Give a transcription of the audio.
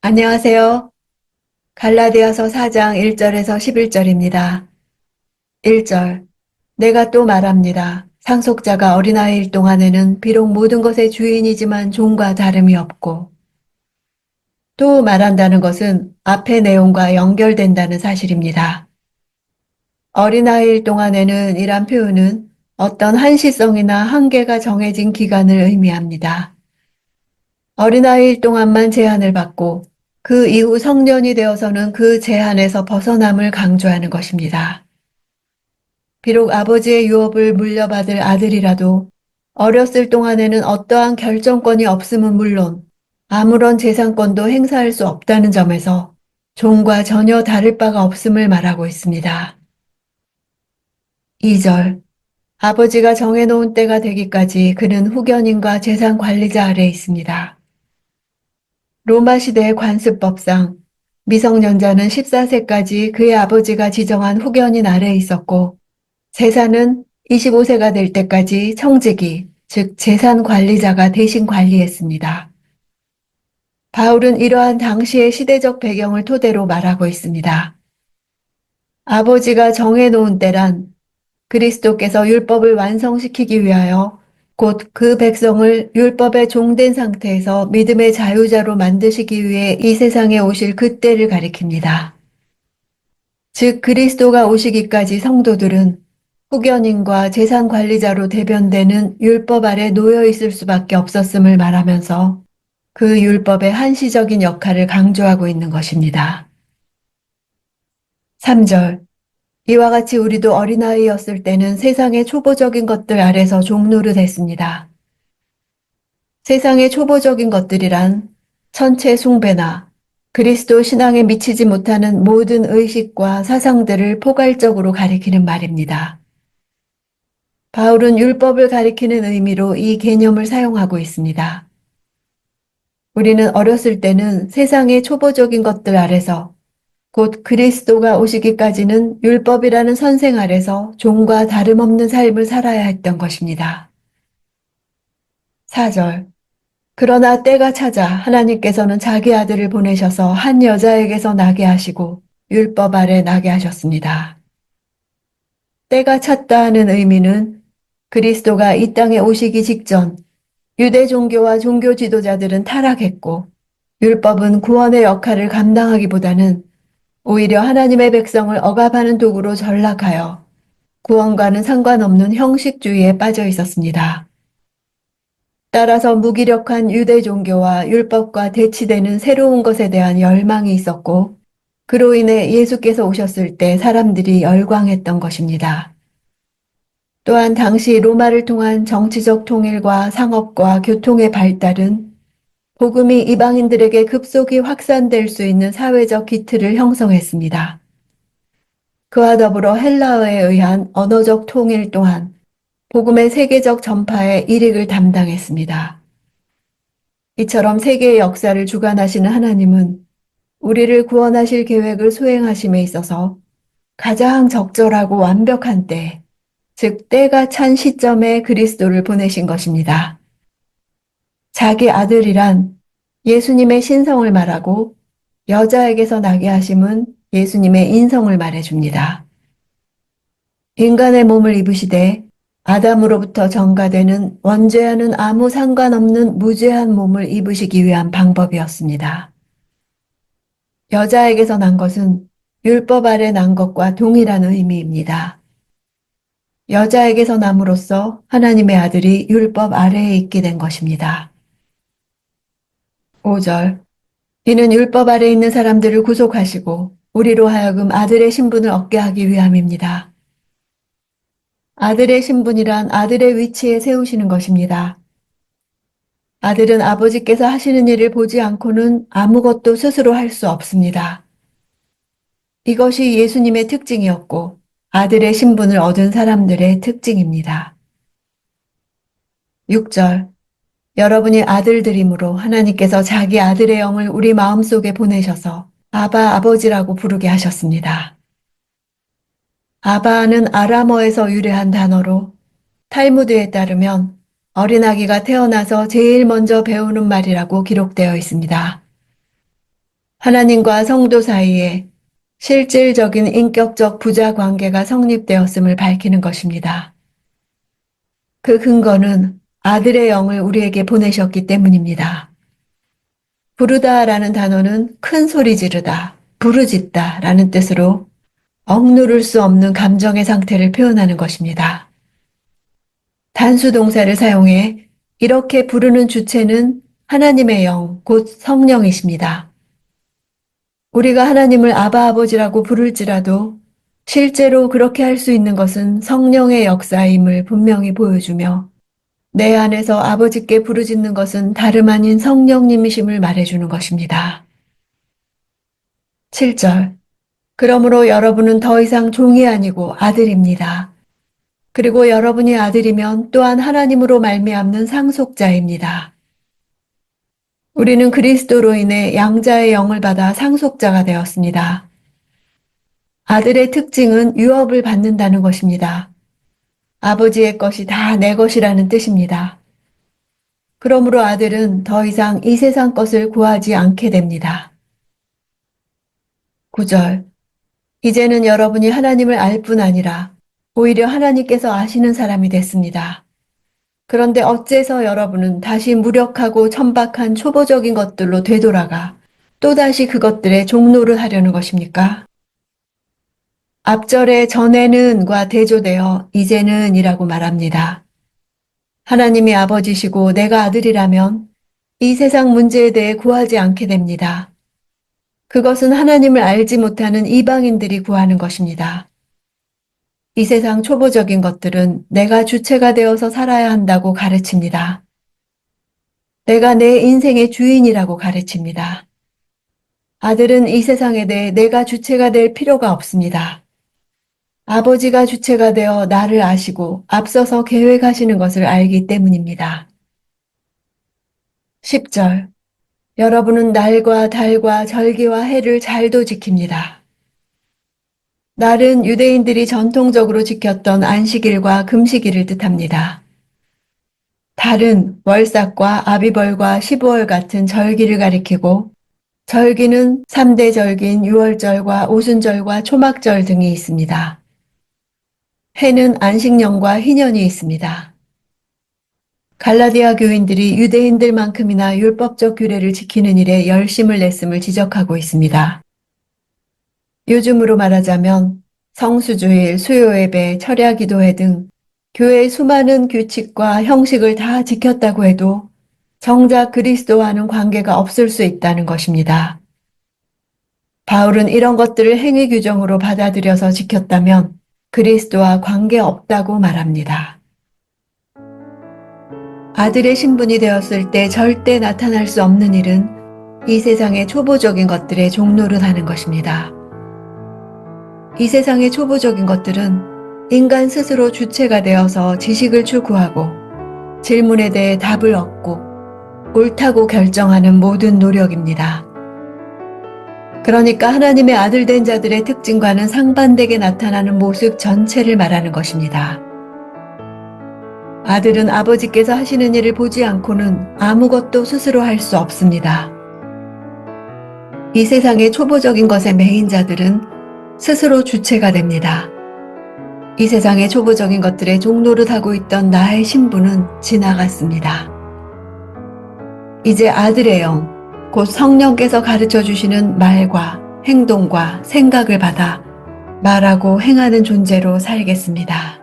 안녕하세요. 갈라디아서 4장 1절에서 11절입니다. 1절. 내가 또 말합니다. 상속자가 어린아이일 동안에는 비록 모든 것의 주인이지만 종과 다름이 없고, 또 말한다는 것은 앞의 내용과 연결된다는 사실입니다. 어린아이일 동안에는 이란 표현은 어떤 한시성이나 한계가 정해진 기간을 의미합니다. 어린아이일 동안만 제한을 받고 그 이후 성년이 되어서는 그 제한에서 벗어남을 강조하는 것입니다. 비록 아버지의 유업을 물려받을 아들이라도 어렸을 동안에는 어떠한 결정권이 없음은 물론 아무런 재산권도 행사할 수 없다는 점에서 종과 전혀 다를 바가 없음을 말하고 있습니다. 2절. 아버지가 정해놓은 때가 되기까지 그는 후견인과 재산 관리자 아래 있습니다. 로마 시대의 관습법상 미성년자는 14세까지 그의 아버지가 지정한 후견인 아래에 있었고 재산은 25세가 될 때까지 청지기, 즉 재산 관리자가 대신 관리했습니다. 바울은 이러한 당시의 시대적 배경을 토대로 말하고 있습니다. 아버지가 정해놓은 때란 그리스도께서 율법을 완성시키기 위하여 곧 그 백성을 율법에 종된 상태에서 믿음의 자유자로 만드시기 위해 이 세상에 오실 그때를 가리킵니다. 즉 그리스도가 오시기까지 성도들은 후견인과 재산관리자로 대변되는 율법 아래 놓여 있을 수밖에 없었음을 말하면서 그 율법의 한시적인 역할을 강조하고 있는 것입니다. 3절. 이와 같이 우리도 어린아이였을 때는 세상의 초보적인 것들 아래서 종노릇했습니다. 세상의 초보적인 것들이란 천체 숭배나 그리스도 신앙에 미치지 못하는 모든 의식과 사상들을 포괄적으로 가리키는 말입니다. 바울은 율법을 가리키는 의미로 이 개념을 사용하고 있습니다. 우리는 어렸을 때는 세상의 초보적인 것들 아래서 곧 그리스도가 오시기까지는 율법이라는 선생 아래서 종과 다름없는 삶을 살아야 했던 것입니다. 4절. 그러나 때가 차자 하나님께서는 자기 아들을 보내셔서 한 여자에게서 나게 하시고 율법 아래 나게 하셨습니다. 때가 찼다는 의미는 그리스도가 이 땅에 오시기 직전 유대 종교와 종교 지도자들은 타락했고 율법은 구원의 역할을 감당하기보다는 오히려 하나님의 백성을 억압하는 도구로 전락하여 구원과는 상관없는 형식주의에 빠져 있었습니다. 따라서 무기력한 유대 종교와 율법과 대치되는 새로운 것에 대한 열망이 있었고 그로 인해 예수께서 오셨을 때 사람들이 열광했던 것입니다. 또한 당시 로마를 통한 정치적 통일과 상업과 교통의 발달은 복음이 이방인들에게 급속히 확산될 수 있는 사회적 기틀을 형성했습니다. 그와 더불어 헬라어에 의한 언어적 통일 또한 복음의 세계적 전파에 일익을 담당했습니다. 이처럼 세계의 역사를 주관하시는 하나님은 우리를 구원하실 계획을 수행하심에 있어서 가장 적절하고 완벽한 때, 즉 때가 찬 시점에 그리스도를 보내신 것입니다. 자기 아들이란 예수님의 신성을 말하고 여자에게서 나게 하심은 예수님의 인성을 말해줍니다. 인간의 몸을 입으시되 아담으로부터 전가되는 원죄와는 아무 상관없는 무죄한 몸을 입으시기 위한 방법이었습니다. 여자에게서 난 것은 율법 아래 난 것과 동일한 의미입니다. 여자에게서 남으로써 하나님의 아들이 율법 아래에 있게 된 것입니다. 5절. 이는 율법 아래 있는 사람들을 구속하시고 우리로 하여금 아들의 신분을 얻게 하기 위함입니다. 아들의 신분이란 아들의 위치에 세우시는 것입니다. 아들은 아버지께서 하시는 일을 보지 않고는 아무것도 스스로 할 수 없습니다. 이것이 예수님의 특징이었고 아들의 신분을 얻은 사람들의 특징입니다. 6절. 여러분이 아들들이므로 하나님께서 자기 아들의 영을 우리 마음속에 보내셔서 아바 아버지라고 부르게 하셨습니다. 아바는 아람어에서 유래한 단어로 탈무드에 따르면 어린아기가 태어나서 제일 먼저 배우는 말이라고 기록되어 있습니다. 하나님과 성도 사이에 실질적인 인격적 부자 관계가 성립되었음을 밝히는 것입니다. 그 근거는 아들의 영을 우리에게 보내셨기 때문입니다. 부르다라는 단어는 큰 소리 지르다, 부르짖다 라는 뜻으로 억누를 수 없는 감정의 상태를 표현하는 것입니다. 단수 동사를 사용해 이렇게 부르는 주체는 하나님의 영, 곧 성령이십니다. 우리가 하나님을 아바 아버지라고 부를지라도 실제로 그렇게 할 수 있는 것은 성령의 역사임을 분명히 보여주며 내 안에서 아버지께 부르짖는 것은 다름 아닌 성령님이심을 말해주는 것입니다. 7절. 그러므로 여러분은 더 이상 종이 아니고 아들입니다. 그리고 여러분이 아들이면 또한 하나님으로 말미암는 상속자입니다. 우리는 그리스도로 인해 양자의 영을 받아 상속자가 되었습니다. 아들의 특징은 유업을 받는다는 것입니다. 아버지의 것이 다 내 것이라는 뜻입니다. 그러므로 아들은 더 이상 이 세상 것을 구하지 않게 됩니다. 9절. 이제는 여러분이 하나님을 알 뿐 아니라 오히려 하나님께서 아시는 사람이 됐습니다. 그런데 어째서 여러분은 다시 무력하고 천박한 초보적인 것들로 되돌아가 또다시 그것들의 종노를 하려는 것입니까? 앞절에 전에는과 대조되어 이제는 이라고 말합니다. 하나님이 아버지시고 내가 아들이라면 이 세상 문제에 대해 구하지 않게 됩니다. 그것은 하나님을 알지 못하는 이방인들이 구하는 것입니다. 이 세상 초보적인 것들은 내가 주체가 되어서 살아야 한다고 가르칩니다. 내가 내 인생의 주인이라고 가르칩니다. 아들은 이 세상에 대해 내가 주체가 될 필요가 없습니다. 아버지가 주체가 되어 나를 아시고 앞서서 계획하시는 것을 알기 때문입니다. 10절. 여러분은 날과 달과 절기와 해를 잘도 지킵니다. 날은 유대인들이 전통적으로 지켰던 안식일과 금식일을 뜻합니다. 달은 월삭과 아비벌과 15월 같은 절기를 가리키고 절기는 3대 절기인 유월절과 오순절과 초막절 등이 있습니다. 해는 안식년과 희년이 있습니다. 갈라디아 교인들이 유대인들만큼이나 율법적 규례를 지키는 일에 열심을 냈음을 지적하고 있습니다. 요즘으로 말하자면 성수주일, 수요예배, 철야기도회 등 교회의 수많은 규칙과 형식을 다 지켰다고 해도 정작 그리스도와는 관계가 없을 수 있다는 것입니다. 바울은 이런 것들을 행위 규정으로 받아들여서 지켰다면 그리스도와 관계없다고 말합니다. 아들의 신분이 되었을 때 절대 나타날 수 없는 일은 이 세상의 초보적인 것들의 종노릇 하는 것입니다. 이 세상의 초보적인 것들은 인간 스스로 주체가 되어서 지식을 추구하고 질문에 대해 답을 얻고 옳다고 결정하는 모든 노력입니다. 그러니까 하나님의 아들 된 자들의 특징과는 상반되게 나타나는 모습 전체를 말하는 것입니다. 아들은 아버지께서 하시는 일을 보지 않고는 아무것도 스스로 할 수 없습니다. 이 세상의 초보적인 것에 매인 자들은 스스로 주체가 됩니다. 이 세상의 초보적인 것들의 종노릇 하고 있던 나의 신분은 지나갔습니다. 이제 아들의 영, 곧 성령께서 가르쳐 주시는 말과 행동과 생각을 받아 말하고 행하는 존재로 살겠습니다.